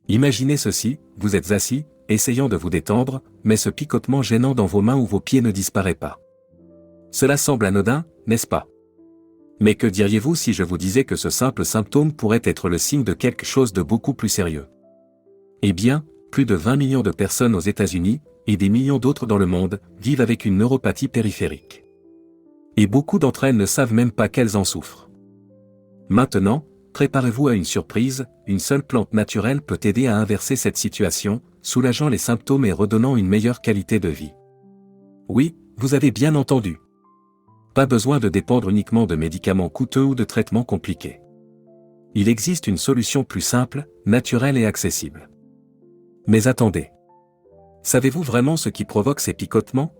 Imaginez ceci, vous êtes assis, essayant de vous détendre, mais ce picotement gênant dans vos mains ou vos pieds ne disparaît pas. Cela semble anodin, n'est-ce pas? Mais que diriez-vous si je vous disais que ce simple symptôme pourrait être le signe de quelque chose de beaucoup plus sérieux? Eh bien, plus de 20 millions de personnes aux États-Unis, et des millions d'autres dans le monde, vivent avec une neuropathie périphérique. Et beaucoup d'entre elles ne savent même pas qu'elles en souffrent. Maintenant, préparez-vous à une surprise, une seule plante naturelle peut aider à inverser cette situation, soulageant les symptômes et redonnant une meilleure qualité de vie. Oui, vous avez bien entendu. Pas besoin de dépendre uniquement de médicaments coûteux ou de traitements compliqués. Il existe une solution plus simple, naturelle et accessible. Mais attendez. Savez-vous vraiment ce qui provoque ces picotements?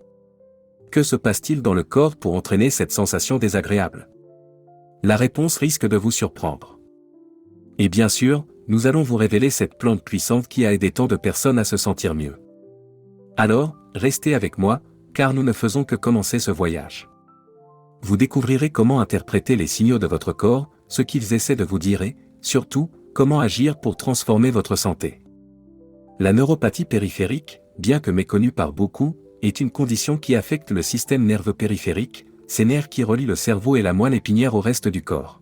Que se passe-t-il dans le corps pour entraîner cette sensation désagréable? La réponse risque de vous surprendre. Et bien sûr, nous allons vous révéler cette plante puissante qui a aidé tant de personnes à se sentir mieux. Alors, restez avec moi, car nous ne faisons que commencer ce voyage. Vous découvrirez comment interpréter les signaux de votre corps, ce qu'ils essaient de vous dire et, surtout, comment agir pour transformer votre santé. La neuropathie périphérique, bien que méconnue par beaucoup, est une condition qui affecte le système nerveux périphérique, ces nerfs qui relient le cerveau et la moelle épinière au reste du corps.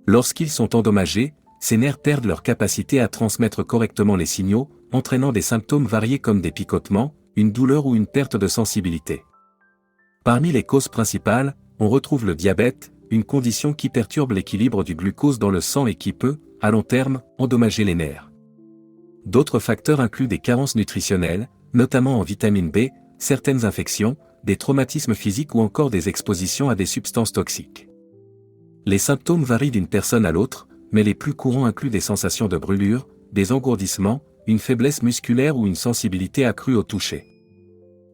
Lorsqu'ils sont endommagés, ces nerfs perdent leur capacité à transmettre correctement les signaux, entraînant des symptômes variés comme des picotements, une douleur ou une perte de sensibilité. Parmi les causes principales, on retrouve le diabète, une condition qui perturbe l'équilibre du glucose dans le sang et qui peut, à long terme, endommager les nerfs. D'autres facteurs incluent des carences nutritionnelles, notamment en vitamine B, certaines infections, des traumatismes physiques ou encore des expositions à des substances toxiques. Les symptômes varient d'une personne à l'autre, mais les plus courants incluent des sensations de brûlure, des engourdissements, une faiblesse musculaire ou une sensibilité accrue au toucher.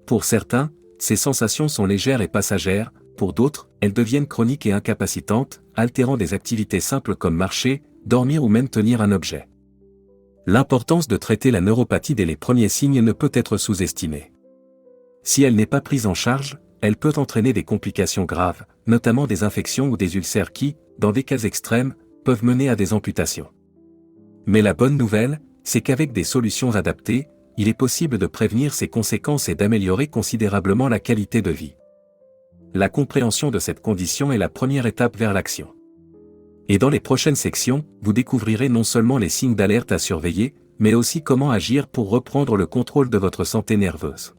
Pour certains, ces sensations sont légères et passagères, pour d'autres, elles deviennent chroniques et incapacitantes, altérant des activités simples comme marcher, dormir ou même tenir un objet. L'importance de traiter la neuropathie dès les premiers signes ne peut être sous-estimée. Si elle n'est pas prise en charge, elle peut entraîner des complications graves, notamment des infections ou des ulcères qui, dans des cas extrêmes, peuvent mener à des amputations. Mais la bonne nouvelle, c'est qu'avec des solutions adaptées, il est possible de prévenir ces conséquences et d'améliorer considérablement la qualité de vie. La compréhension de cette condition est la première étape vers l'action. Et dans les prochaines sections, vous découvrirez non seulement les signes d'alerte à surveiller, mais aussi comment agir pour reprendre le contrôle de votre santé nerveuse.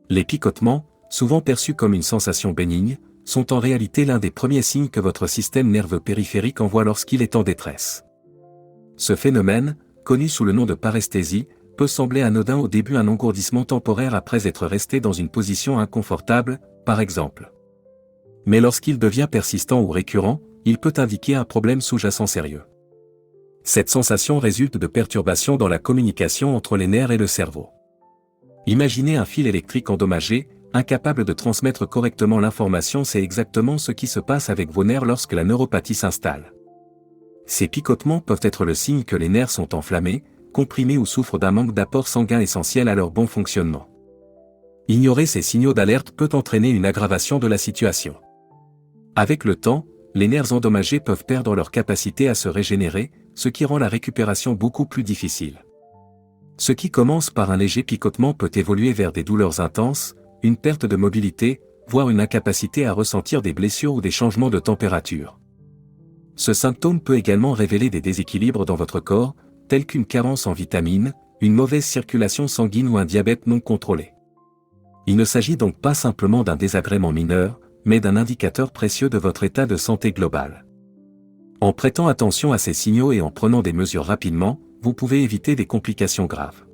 Les picotements, souvent perçus comme une sensation bénigne, sont en réalité l'un des premiers signes que votre système nerveux périphérique envoie lorsqu'il est en détresse. Ce phénomène, connu sous le nom de paresthésie, peut sembler anodin au début, un engourdissement temporaire après être resté dans une position inconfortable, par exemple. Mais lorsqu'il devient persistant ou récurrent, il peut indiquer un problème sous-jacent sérieux. Cette sensation résulte de perturbations dans la communication entre les nerfs et le cerveau. Imaginez un fil électrique endommagé, incapable de transmettre correctement l'information. C'est exactement ce qui se passe avec vos nerfs lorsque la neuropathie s'installe. Ces picotements peuvent être le signe que les nerfs sont enflammés, comprimés ou souffrent d'un manque d'apport sanguin essentiel à leur bon fonctionnement. Ignorer ces signaux d'alerte peut entraîner une aggravation de la situation. Avec le temps, les nerfs endommagés peuvent perdre leur capacité à se régénérer, ce qui rend la récupération beaucoup plus difficile. Ce qui commence par un léger picotement peut évoluer vers des douleurs intenses, une perte de mobilité, voire une incapacité à ressentir des blessures ou des changements de température. Ce symptôme peut également révéler des déséquilibres dans votre corps, tels qu'une carence en vitamines, une mauvaise circulation sanguine ou un diabète non contrôlé. Il ne s'agit donc pas simplement d'un désagrément mineur, mais d'un indicateur précieux de votre état de santé global. En prêtant attention à ces signaux et en prenant des mesures rapidement, vous pouvez éviter des complications graves.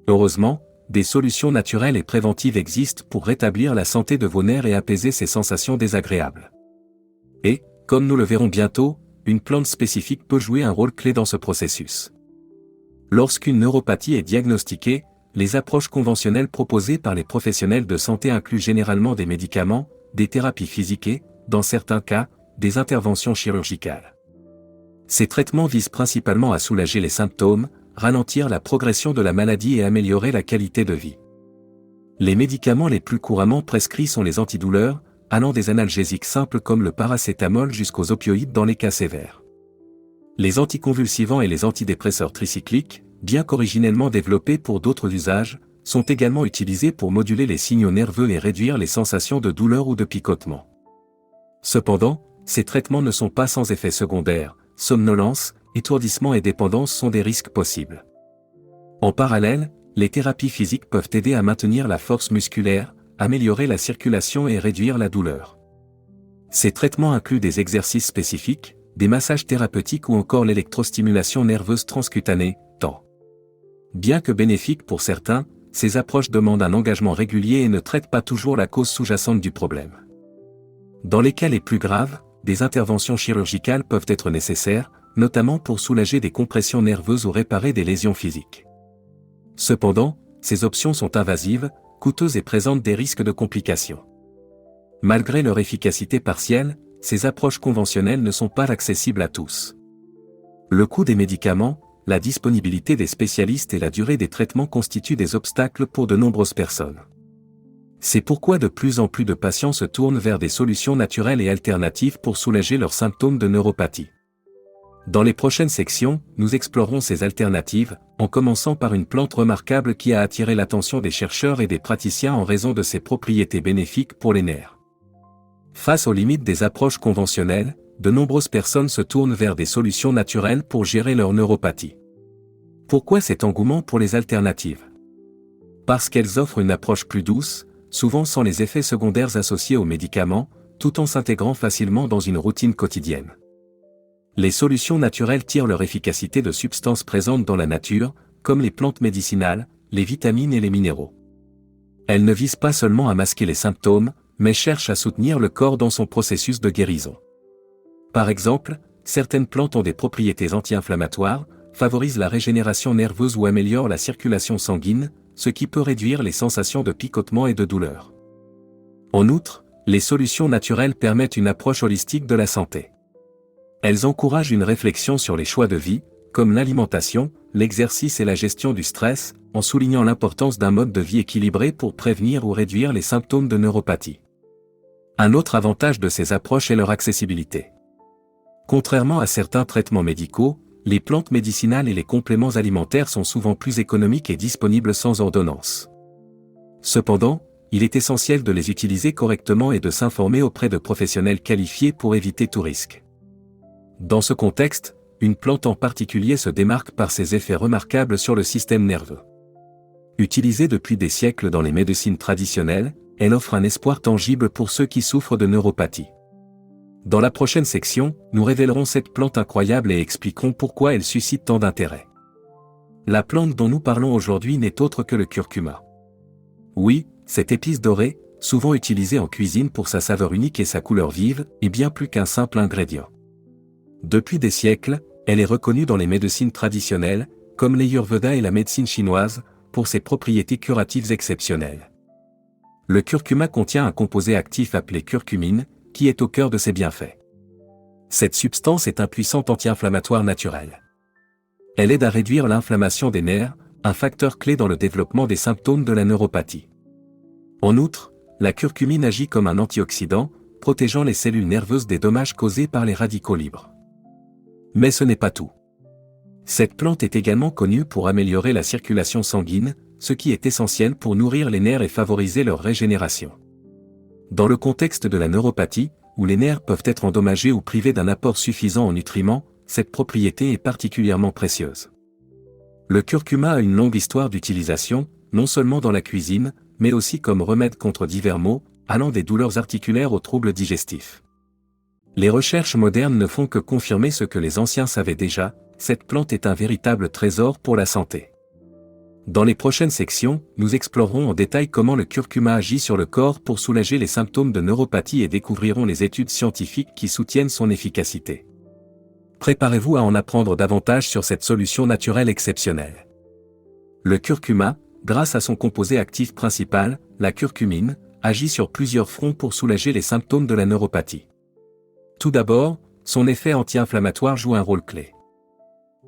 Heureusement, des solutions naturelles et préventives existent pour rétablir la santé de vos nerfs et apaiser ces sensations désagréables. Et, comme nous le verrons bientôt, une plante spécifique peut jouer un rôle clé dans ce processus. Lorsqu'une neuropathie est diagnostiquée, les approches conventionnelles proposées par les professionnels de santé incluent généralement des médicaments, des thérapies physiques et, dans certains cas, des interventions chirurgicales. Ces traitements visent principalement à soulager les symptômes, ralentir la progression de la maladie et améliorer la qualité de vie. Les médicaments les plus couramment prescrits sont les antidouleurs, allant des analgésiques simples comme le paracétamol jusqu'aux opioïdes dans les cas sévères. Les anticonvulsivants et les antidépresseurs tricycliques, bien qu'originellement développés pour d'autres usages, sont également utilisés pour moduler les signaux nerveux et réduire les sensations de douleur ou de picotement. Cependant, ces traitements ne sont pas sans effets secondaires, somnolence, étourdissement et dépendance sont des risques possibles. En parallèle, les thérapies physiques peuvent aider à maintenir la force musculaire, améliorer la circulation et réduire la douleur. Ces traitements incluent des exercices spécifiques, des massages thérapeutiques ou encore l'électrostimulation nerveuse transcutanée, TENS. Bien que bénéfiques pour certains, ces approches demandent un engagement régulier et ne traitent pas toujours la cause sous-jacente du problème. Dans les cas les plus graves, des interventions chirurgicales peuvent être nécessaires, notamment pour soulager des compressions nerveuses ou réparer des lésions physiques. Cependant, ces options sont invasives, coûteuses et présentent des risques de complications. Malgré leur efficacité partielle, ces approches conventionnelles ne sont pas accessibles à tous. Le coût des médicaments, la disponibilité des spécialistes et la durée des traitements constituent des obstacles pour de nombreuses personnes. C'est pourquoi de plus en plus de patients se tournent vers des solutions naturelles et alternatives pour soulager leurs symptômes de neuropathie. Dans les prochaines sections, nous explorerons ces alternatives, en commençant par une plante remarquable qui a attiré l'attention des chercheurs et des praticiens en raison de ses propriétés bénéfiques pour les nerfs. Face aux limites des approches conventionnelles, de nombreuses personnes se tournent vers des solutions naturelles pour gérer leur neuropathie. Pourquoi cet engouement pour les alternatives? Parce qu'elles offrent une approche plus douce, souvent sans les effets secondaires associés aux médicaments, tout en s'intégrant facilement dans une routine quotidienne. Les solutions naturelles tirent leur efficacité de substances présentes dans la nature, comme les plantes médicinales, les vitamines et les minéraux. Elles ne visent pas seulement à masquer les symptômes, mais cherchent à soutenir le corps dans son processus de guérison. Par exemple, certaines plantes ont des propriétés anti-inflammatoires, favorisent la régénération nerveuse ou améliorent la circulation sanguine, ce qui peut réduire les sensations de picotement et de douleur. En outre, les solutions naturelles permettent une approche holistique de la santé. Elles encouragent une réflexion sur les choix de vie, comme l'alimentation, l'exercice et la gestion du stress, en soulignant l'importance d'un mode de vie équilibré pour prévenir ou réduire les symptômes de neuropathie. Un autre avantage de ces approches est leur accessibilité. Contrairement à certains traitements médicaux, les plantes médicinales et les compléments alimentaires sont souvent plus économiques et disponibles sans ordonnance. Cependant, il est essentiel de les utiliser correctement et de s'informer auprès de professionnels qualifiés pour éviter tout risque. Dans ce contexte, une plante en particulier se démarque par ses effets remarquables sur le système nerveux. Utilisée depuis des siècles dans les médecines traditionnelles, elle offre un espoir tangible pour ceux qui souffrent de neuropathie. Dans la prochaine section, nous révélerons cette plante incroyable et expliquerons pourquoi elle suscite tant d'intérêt. La plante dont nous parlons aujourd'hui n'est autre que le curcuma. Oui, cette épice dorée, souvent utilisée en cuisine pour sa saveur unique et sa couleur vive, est bien plus qu'un simple ingrédient. Depuis des siècles, elle est reconnue dans les médecines traditionnelles, comme l'Ayurveda et la médecine chinoise, pour ses propriétés curatives exceptionnelles. Le curcuma contient un composé actif appelé curcumine, qui est au cœur de ses bienfaits. Cette substance est un puissant anti-inflammatoire naturel. Elle aide à réduire l'inflammation des nerfs, un facteur clé dans le développement des symptômes de la neuropathie. En outre, la curcumine agit comme un antioxydant, protégeant les cellules nerveuses des dommages causés par les radicaux libres. Mais ce n'est pas tout. Cette plante est également connue pour améliorer la circulation sanguine, ce qui est essentiel pour nourrir les nerfs et favoriser leur régénération. Dans le contexte de la neuropathie, où les nerfs peuvent être endommagés ou privés d'un apport suffisant en nutriments, cette propriété est particulièrement précieuse. Le curcuma a une longue histoire d'utilisation, non seulement dans la cuisine, mais aussi comme remède contre divers maux, allant des douleurs articulaires aux troubles digestifs. Les recherches modernes ne font que confirmer ce que les anciens savaient déjà, cette plante est un véritable trésor pour la santé. Dans les prochaines sections, nous explorerons en détail comment le curcuma agit sur le corps pour soulager les symptômes de neuropathie et découvrirons les études scientifiques qui soutiennent son efficacité. Préparez-vous à en apprendre davantage sur cette solution naturelle exceptionnelle. Le curcuma, grâce à son composé actif principal, la curcumine, agit sur plusieurs fronts pour soulager les symptômes de la neuropathie. Tout d'abord, son effet anti-inflammatoire joue un rôle clé.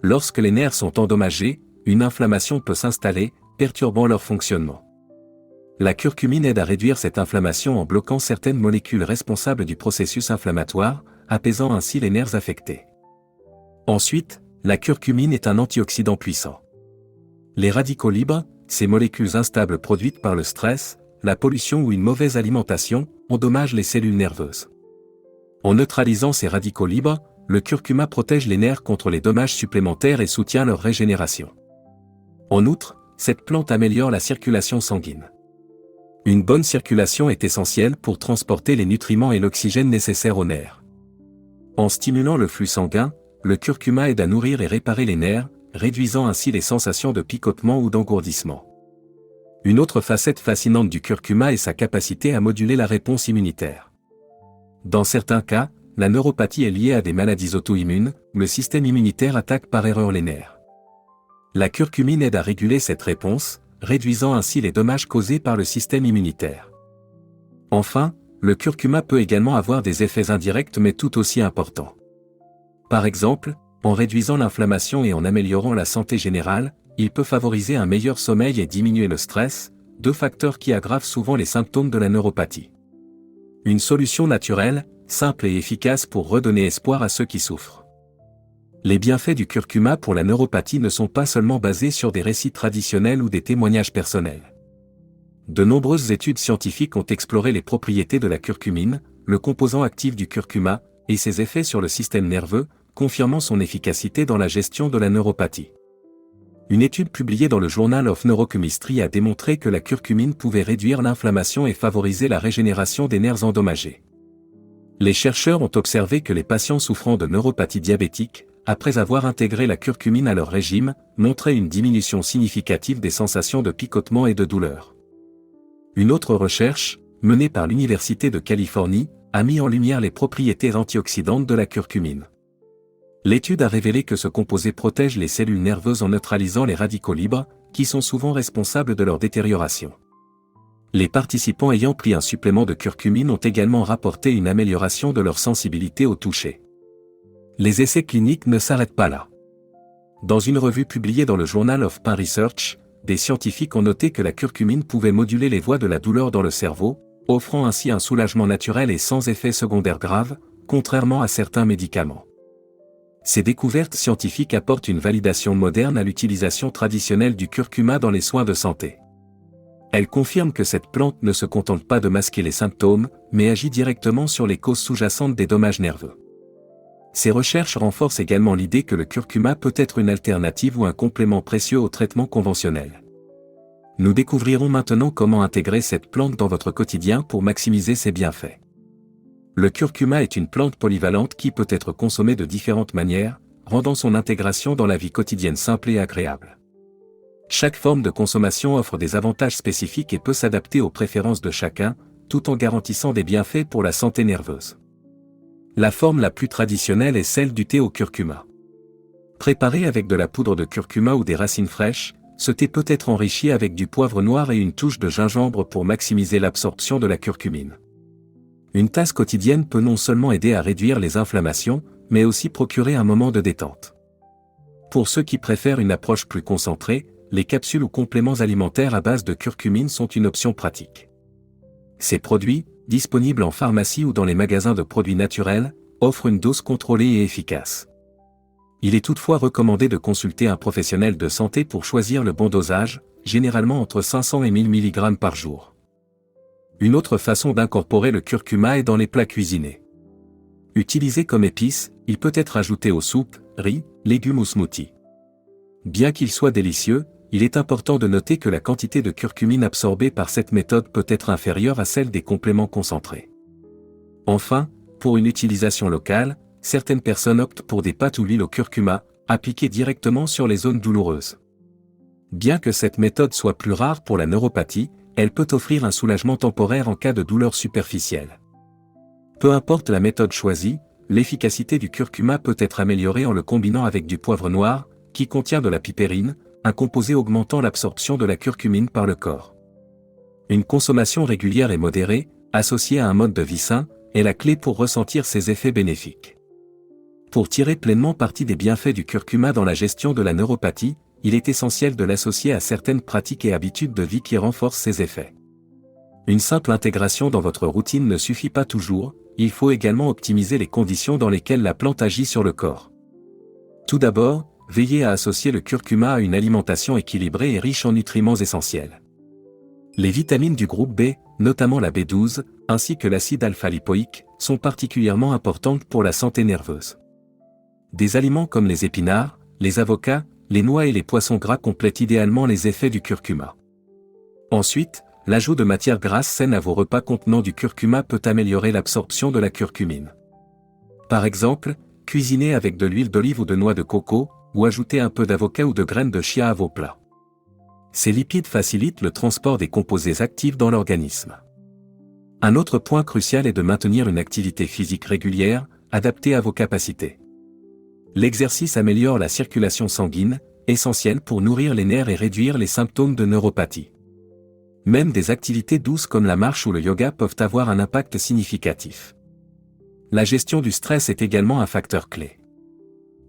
Lorsque les nerfs sont endommagés, une inflammation peut s'installer, perturbant leur fonctionnement. La curcumine aide à réduire cette inflammation en bloquant certaines molécules responsables du processus inflammatoire, apaisant ainsi les nerfs affectés. Ensuite, la curcumine est un antioxydant puissant. Les radicaux libres, ces molécules instables produites par le stress, la pollution ou une mauvaise alimentation, endommagent les cellules nerveuses. En neutralisant ces radicaux libres, le curcuma protège les nerfs contre les dommages supplémentaires et soutient leur régénération. En outre, cette plante améliore la circulation sanguine. Une bonne circulation est essentielle pour transporter les nutriments et l'oxygène nécessaires aux nerfs. En stimulant le flux sanguin, le curcuma aide à nourrir et réparer les nerfs, réduisant ainsi les sensations de picotement ou d'engourdissement. Une autre facette fascinante du curcuma est sa capacité à moduler la réponse immunitaire. Dans certains cas, la neuropathie est liée à des maladies auto-immunes, où le système immunitaire attaque par erreur les nerfs. La curcumine aide à réguler cette réponse, réduisant ainsi les dommages causés par le système immunitaire. Enfin, le curcuma peut également avoir des effets indirects mais tout aussi importants. Par exemple, en réduisant l'inflammation et en améliorant la santé générale, il peut favoriser un meilleur sommeil et diminuer le stress, deux facteurs qui aggravent souvent les symptômes de la neuropathie. Une solution naturelle, simple et efficace pour redonner espoir à ceux qui souffrent. Les bienfaits du curcuma pour la neuropathie ne sont pas seulement basés sur des récits traditionnels ou des témoignages personnels. De nombreuses études scientifiques ont exploré les propriétés de la curcumine, le composant actif du curcuma, et ses effets sur le système nerveux, confirmant son efficacité dans la gestion de la neuropathie. Une étude publiée dans le Journal of Neurochemistry a démontré que la curcumine pouvait réduire l'inflammation et favoriser la régénération des nerfs endommagés. Les chercheurs ont observé que les patients souffrant de neuropathie diabétique, après avoir intégré la curcumine à leur régime, montraient une diminution significative des sensations de picotement et de douleur. Une autre recherche, menée par l'Université de Californie, a mis en lumière les propriétés antioxydantes de la curcumine. L'étude a révélé que ce composé protège les cellules nerveuses en neutralisant les radicaux libres, qui sont souvent responsables de leur détérioration. Les participants ayant pris un supplément de curcumine ont également rapporté une amélioration de leur sensibilité au toucher. Les essais cliniques ne s'arrêtent pas là. Dans une revue publiée dans le Journal of Pain Research, des scientifiques ont noté que la curcumine pouvait moduler les voies de la douleur dans le cerveau, offrant ainsi un soulagement naturel et sans effets secondaires graves, contrairement à certains médicaments. Ces découvertes scientifiques apportent une validation moderne à l'utilisation traditionnelle du curcuma dans les soins de santé. Elles confirment que cette plante ne se contente pas de masquer les symptômes, mais agit directement sur les causes sous-jacentes des dommages nerveux. Ces recherches renforcent également l'idée que le curcuma peut être une alternative ou un complément précieux au traitement conventionnel. Nous découvrirons maintenant comment intégrer cette plante dans votre quotidien pour maximiser ses bienfaits. Le curcuma est une plante polyvalente qui peut être consommée de différentes manières, rendant son intégration dans la vie quotidienne simple et agréable. Chaque forme de consommation offre des avantages spécifiques et peut s'adapter aux préférences de chacun, tout en garantissant des bienfaits pour la santé nerveuse. La forme la plus traditionnelle est celle du thé au curcuma. Préparé avec de la poudre de curcuma ou des racines fraîches, ce thé peut être enrichi avec du poivre noir et une touche de gingembre pour maximiser l'absorption de la curcumine. Une tasse quotidienne peut non seulement aider à réduire les inflammations, mais aussi procurer un moment de détente. Pour ceux qui préfèrent une approche plus concentrée, les capsules ou compléments alimentaires à base de curcumine sont une option pratique. Ces produits, disponibles en pharmacie ou dans les magasins de produits naturels, offrent une dose contrôlée et efficace. Il est toutefois recommandé de consulter un professionnel de santé pour choisir le bon dosage, généralement entre 500 et 1000 mg par jour. Une autre façon d'incorporer le curcuma est dans les plats cuisinés. Utilisé comme épice, il peut être ajouté aux soupes, riz, légumes ou smoothies. Bien qu'il soit délicieux, il est important de noter que la quantité de curcumine absorbée par cette méthode peut être inférieure à celle des compléments concentrés. Enfin, pour une utilisation locale, certaines personnes optent pour des pâtes ou l'huile au curcuma, appliquées directement sur les zones douloureuses. Bien que cette méthode soit plus rare pour la neuropathie, elle peut offrir un soulagement temporaire en cas de douleur superficielle. Peu importe la méthode choisie, l'efficacité du curcuma peut être améliorée en le combinant avec du poivre noir, qui contient de la pipérine, un composé augmentant l'absorption de la curcumine par le corps. Une consommation régulière et modérée, associée à un mode de vie sain, est la clé pour ressentir ses effets bénéfiques. Pour tirer pleinement parti des bienfaits du curcuma dans la gestion de la neuropathie, il est essentiel de l'associer à certaines pratiques et habitudes de vie qui renforcent ses effets. Une simple intégration dans votre routine ne suffit pas toujours, il faut également optimiser les conditions dans lesquelles la plante agit sur le corps. Tout d'abord, veillez à associer le curcuma à une alimentation équilibrée et riche en nutriments essentiels. Les vitamines du groupe B, notamment la B12, ainsi que l'acide alpha-lipoïque, sont particulièrement importantes pour la santé nerveuse. Des aliments comme les épinards, les avocats, les noix et les poissons gras complètent idéalement les effets du curcuma. Ensuite, l'ajout de matières grasses saines à vos repas contenant du curcuma peut améliorer l'absorption de la curcumine. Par exemple, cuisinez avec de l'huile d'olive ou de noix de coco, ou ajoutez un peu d'avocat ou de graines de chia à vos plats. Ces lipides facilitent le transport des composés actifs dans l'organisme. Un autre point crucial est de maintenir une activité physique régulière, adaptée à vos capacités. L'exercice améliore la circulation sanguine, essentielle pour nourrir les nerfs et réduire les symptômes de neuropathie. Même des activités douces comme la marche ou le yoga peuvent avoir un impact significatif. La gestion du stress est également un facteur clé.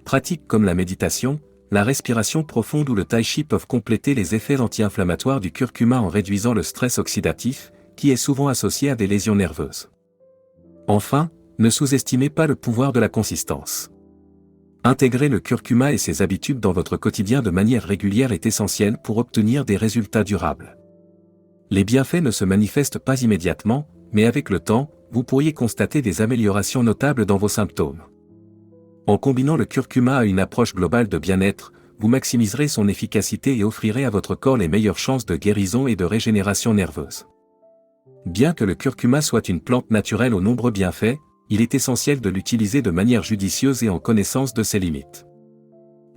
Pratiques comme la méditation, la respiration profonde ou le tai chi peuvent compléter les effets anti-inflammatoires du curcuma en réduisant le stress oxydatif, qui est souvent associé à des lésions nerveuses. Enfin, ne sous-estimez pas le pouvoir de la consistance. Intégrer le curcuma et ses habitudes dans votre quotidien de manière régulière est essentiel pour obtenir des résultats durables. Les bienfaits ne se manifestent pas immédiatement, mais avec le temps, vous pourriez constater des améliorations notables dans vos symptômes. En combinant le curcuma à une approche globale de bien-être, vous maximiserez son efficacité et offrirez à votre corps les meilleures chances de guérison et de régénération nerveuse. Bien que le curcuma soit une plante naturelle aux nombreux bienfaits, il est essentiel de l'utiliser de manière judicieuse et en connaissance de ses limites.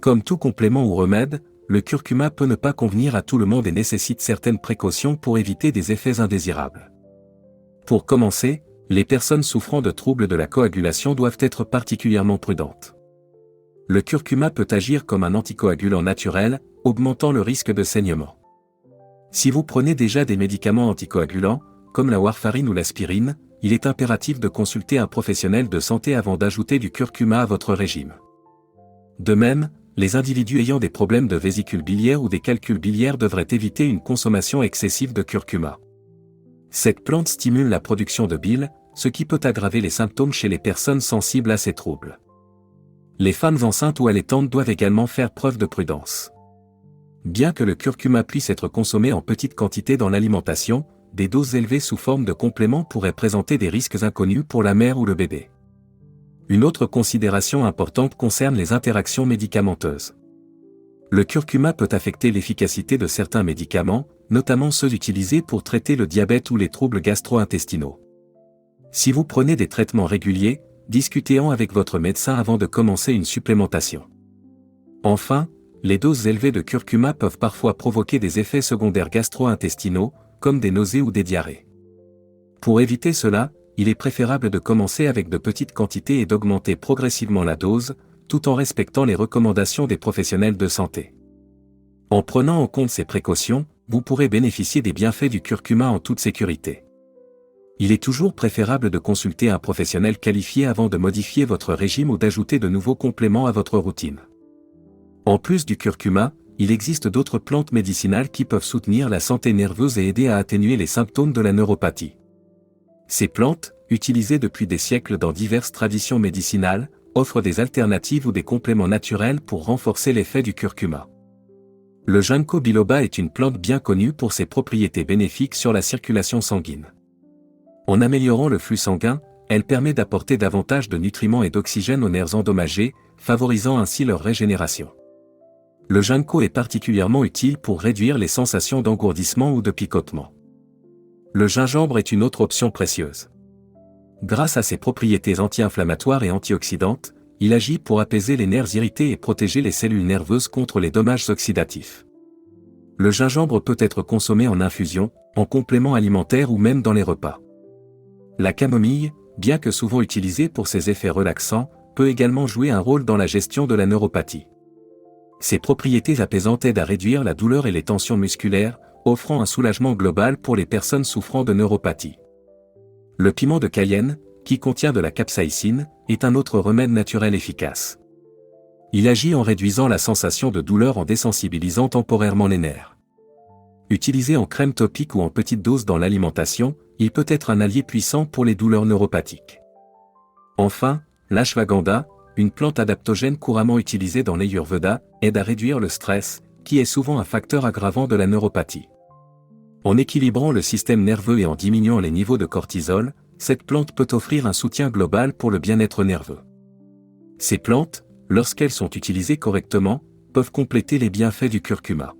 Comme tout complément ou remède, le curcuma peut ne pas convenir à tout le monde et nécessite certaines précautions pour éviter des effets indésirables. Pour commencer, les personnes souffrant de troubles de la coagulation doivent être particulièrement prudentes. Le curcuma peut agir comme un anticoagulant naturel, augmentant le risque de saignement. Si vous prenez déjà des médicaments anticoagulants, comme la warfarine ou l'aspirine, il est impératif de consulter un professionnel de santé avant d'ajouter du curcuma à votre régime. De même, les individus ayant des problèmes de vésicule biliaire ou des calculs biliaires devraient éviter une consommation excessive de curcuma. Cette plante stimule la production de bile, ce qui peut aggraver les symptômes chez les personnes sensibles à ces troubles. Les femmes enceintes ou allaitantes doivent également faire preuve de prudence. Bien que le curcuma puisse être consommé en petite quantité dans l'alimentation, des doses élevées sous forme de compléments pourraient présenter des risques inconnus pour la mère ou le bébé. Une autre considération importante concerne les interactions médicamenteuses. Le curcuma peut affecter l'efficacité de certains médicaments, notamment ceux utilisés pour traiter le diabète ou les troubles gastro-intestinaux. Si vous prenez des traitements réguliers, discutez-en avec votre médecin avant de commencer une supplémentation. Enfin, les doses élevées de curcuma peuvent parfois provoquer des effets secondaires gastro-intestinaux, comme des nausées ou des diarrhées. Pour éviter cela, il est préférable de commencer avec de petites quantités et d'augmenter progressivement la dose, tout en respectant les recommandations des professionnels de santé. En prenant en compte ces précautions, vous pourrez bénéficier des bienfaits du curcuma en toute sécurité. Il est toujours préférable de consulter un professionnel qualifié avant de modifier votre régime ou d'ajouter de nouveaux compléments à votre routine. En plus du curcuma, il existe d'autres plantes médicinales qui peuvent soutenir la santé nerveuse et aider à atténuer les symptômes de la neuropathie. Ces plantes, utilisées depuis des siècles dans diverses traditions médicinales, offrent des alternatives ou des compléments naturels pour renforcer l'effet du curcuma. Le ginkgo biloba est une plante bien connue pour ses propriétés bénéfiques sur la circulation sanguine. En améliorant le flux sanguin, elle permet d'apporter davantage de nutriments et d'oxygène aux nerfs endommagés, favorisant ainsi leur régénération. Le ginkgo est particulièrement utile pour réduire les sensations d'engourdissement ou de picotement. Le gingembre est une autre option précieuse. Grâce à ses propriétés anti-inflammatoires et antioxydantes, il agit pour apaiser les nerfs irrités et protéger les cellules nerveuses contre les dommages oxydatifs. Le gingembre peut être consommé en infusion, en complément alimentaire ou même dans les repas. La camomille, bien que souvent utilisée pour ses effets relaxants, peut également jouer un rôle dans la gestion de la neuropathie. Ses propriétés apaisantes aident à réduire la douleur et les tensions musculaires, offrant un soulagement global pour les personnes souffrant de neuropathie. Le piment de Cayenne, qui contient de la capsaïcine, est un autre remède naturel efficace. Il agit en réduisant la sensation de douleur en désensibilisant temporairement les nerfs. Utilisé en crème topique ou en petite dose dans l'alimentation, il peut être un allié puissant pour les douleurs neuropathiques. Enfin, l'ashwagandha, une plante adaptogène couramment utilisée dans l'Ayurveda, aide à réduire le stress, qui est souvent un facteur aggravant de la neuropathie. En équilibrant le système nerveux et en diminuant les niveaux de cortisol, cette plante peut offrir un soutien global pour le bien-être nerveux. Ces plantes, lorsqu'elles sont utilisées correctement, peuvent compléter les bienfaits du curcuma.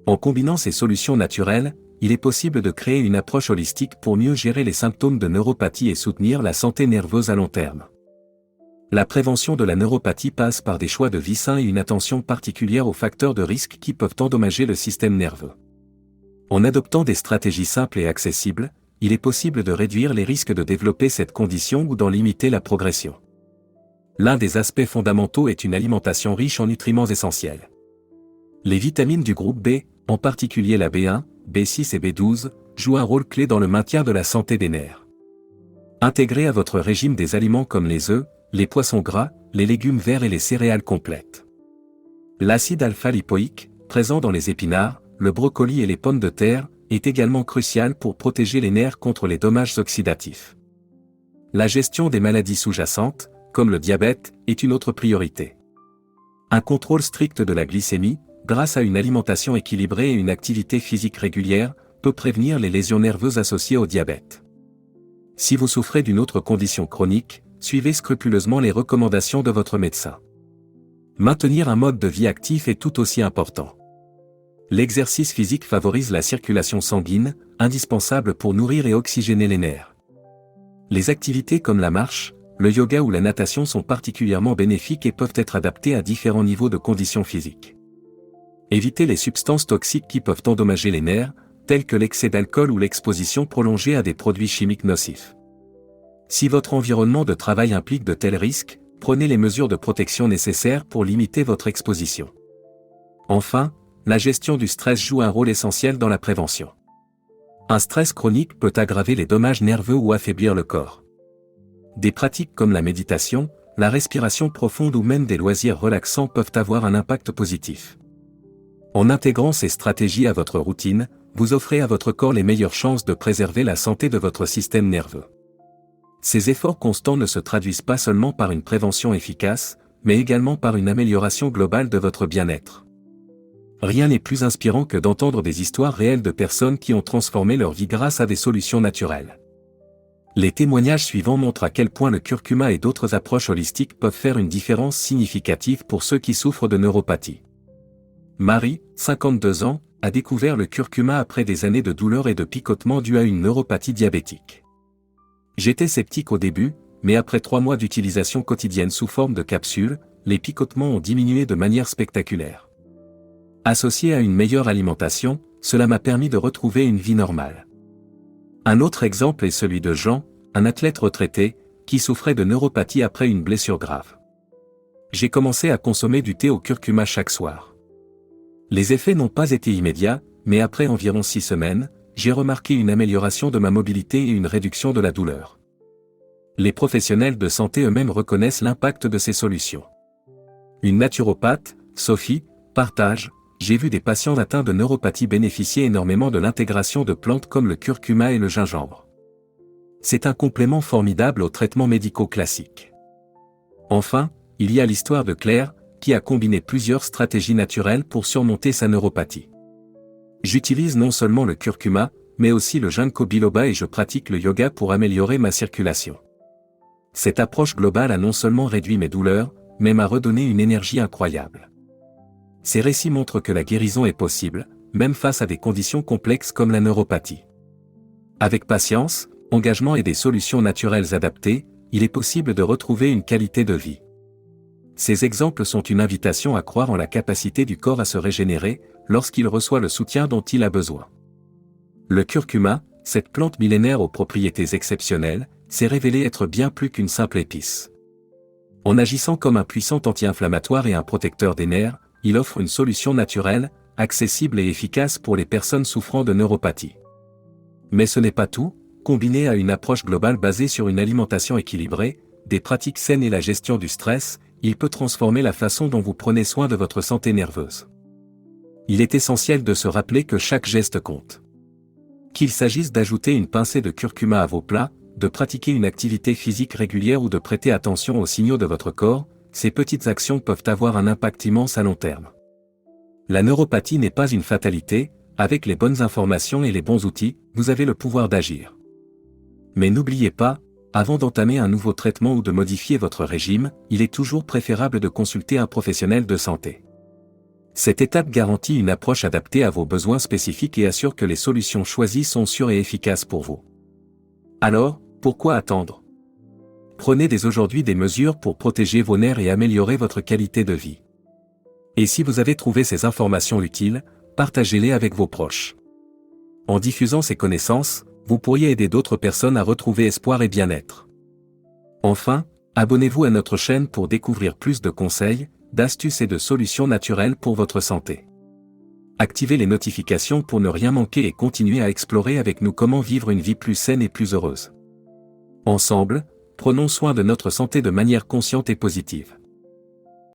En combinant ces solutions naturelles, il est possible de créer une approche holistique pour mieux gérer les symptômes de neuropathie et soutenir la santé nerveuse à long terme. La prévention de la neuropathie passe par des choix de vie sains et une attention particulière aux facteurs de risque qui peuvent endommager le système nerveux. En adoptant des stratégies simples et accessibles, il est possible de réduire les risques de développer cette condition ou d'en limiter la progression. L'un des aspects fondamentaux est une alimentation riche en nutriments essentiels. Les vitamines du groupe B, en particulier la B1, B6 et B12, jouent un rôle clé dans le maintien de la santé des nerfs. Intégrez à votre régime des aliments comme les œufs, les poissons gras, les légumes verts et les céréales complètes. L'acide alpha-lipoïque, présent dans les épinards, le brocoli et les pommes de terre, est également crucial pour protéger les nerfs contre les dommages oxydatifs. La gestion des maladies sous-jacentes, comme le diabète, est une autre priorité. Un contrôle strict de la glycémie, grâce à une alimentation équilibrée et une activité physique régulière, peut prévenir les lésions nerveuses associées au diabète. Si vous souffrez d'une autre condition chronique, suivez scrupuleusement les recommandations de votre médecin. Maintenir un mode de vie actif est tout aussi important. L'exercice physique favorise la circulation sanguine, indispensable pour nourrir et oxygéner les nerfs. Les activités comme la marche, le yoga ou la natation sont particulièrement bénéfiques et peuvent être adaptées à différents niveaux de conditions physiques. Évitez les substances toxiques qui peuvent endommager les nerfs, telles que l'excès d'alcool ou l'exposition prolongée à des produits chimiques nocifs. Si votre environnement de travail implique de tels risques, prenez les mesures de protection nécessaires pour limiter votre exposition. Enfin, la gestion du stress joue un rôle essentiel dans la prévention. Un stress chronique peut aggraver les dommages nerveux ou affaiblir le corps. Des pratiques comme la méditation, la respiration profonde ou même des loisirs relaxants peuvent avoir un impact positif. En intégrant ces stratégies à votre routine, vous offrez à votre corps les meilleures chances de préserver la santé de votre système nerveux. Ces efforts constants ne se traduisent pas seulement par une prévention efficace, mais également par une amélioration globale de votre bien-être. Rien n'est plus inspirant que d'entendre des histoires réelles de personnes qui ont transformé leur vie grâce à des solutions naturelles. Les témoignages suivants montrent à quel point le curcuma et d'autres approches holistiques peuvent faire une différence significative pour ceux qui souffrent de neuropathie. Marie, 52 ans, a découvert le curcuma après des années de douleurs et de picotements dus à une neuropathie diabétique. J'étais sceptique au début, mais après 3 mois d'utilisation quotidienne sous forme de capsules, les picotements ont diminué de manière spectaculaire. Associé à une meilleure alimentation, cela m'a permis de retrouver une vie normale. Un autre exemple est celui de Jean, un athlète retraité, qui souffrait de neuropathie après une blessure grave. J'ai commencé à consommer du thé au curcuma chaque soir. Les effets n'ont pas été immédiats, mais après environ 6 semaines, j'ai remarqué une amélioration de ma mobilité et une réduction de la douleur. Les professionnels de santé eux-mêmes reconnaissent l'impact de ces solutions. Une naturopathe, Sophie, partage: j'ai vu des patients atteints de neuropathie bénéficier énormément de l'intégration de plantes comme le curcuma et le gingembre. C'est un complément formidable aux traitements médicaux classiques. Enfin, il y a l'histoire de Claire, qui a combiné plusieurs stratégies naturelles pour surmonter sa neuropathie. J'utilise non seulement le curcuma, mais aussi le ginkgo biloba et je pratique le yoga pour améliorer ma circulation. Cette approche globale a non seulement réduit mes douleurs, mais m'a redonné une énergie incroyable. Ces récits montrent que la guérison est possible, même face à des conditions complexes comme la neuropathie. Avec patience, engagement et des solutions naturelles adaptées, il est possible de retrouver une qualité de vie. Ces exemples sont une invitation à croire en la capacité du corps à se régénérer, lorsqu'il reçoit le soutien dont il a besoin. Le curcuma, cette plante millénaire aux propriétés exceptionnelles, s'est révélée être bien plus qu'une simple épice. En agissant comme un puissant anti-inflammatoire et un protecteur des nerfs, il offre une solution naturelle, accessible et efficace pour les personnes souffrant de neuropathie. Mais ce n'est pas tout, combiné à une approche globale basée sur une alimentation équilibrée, des pratiques saines et la gestion du stress, il peut transformer la façon dont vous prenez soin de votre santé nerveuse. Il est essentiel de se rappeler que chaque geste compte. Qu'il s'agisse d'ajouter une pincée de curcuma à vos plats, de pratiquer une activité physique régulière ou de prêter attention aux signaux de votre corps, ces petites actions peuvent avoir un impact immense à long terme. La neuropathie n'est pas une fatalité, avec les bonnes informations et les bons outils, vous avez le pouvoir d'agir. Mais n'oubliez pas, avant d'entamer un nouveau traitement ou de modifier votre régime, il est toujours préférable de consulter un professionnel de santé. Cette étape garantit une approche adaptée à vos besoins spécifiques et assure que les solutions choisies sont sûres et efficaces pour vous. Alors, pourquoi attendre? Prenez dès aujourd'hui des mesures pour protéger vos nerfs et améliorer votre qualité de vie. Et si vous avez trouvé ces informations utiles, partagez-les avec vos proches. En diffusant ces connaissances, vous pourriez aider d'autres personnes à retrouver espoir et bien-être. Enfin, abonnez-vous à notre chaîne pour découvrir plus de conseils, d'astuces et de solutions naturelles pour votre santé. Activez les notifications pour ne rien manquer et continuez à explorer avec nous comment vivre une vie plus saine et plus heureuse. Ensemble, prenons soin de notre santé de manière consciente et positive.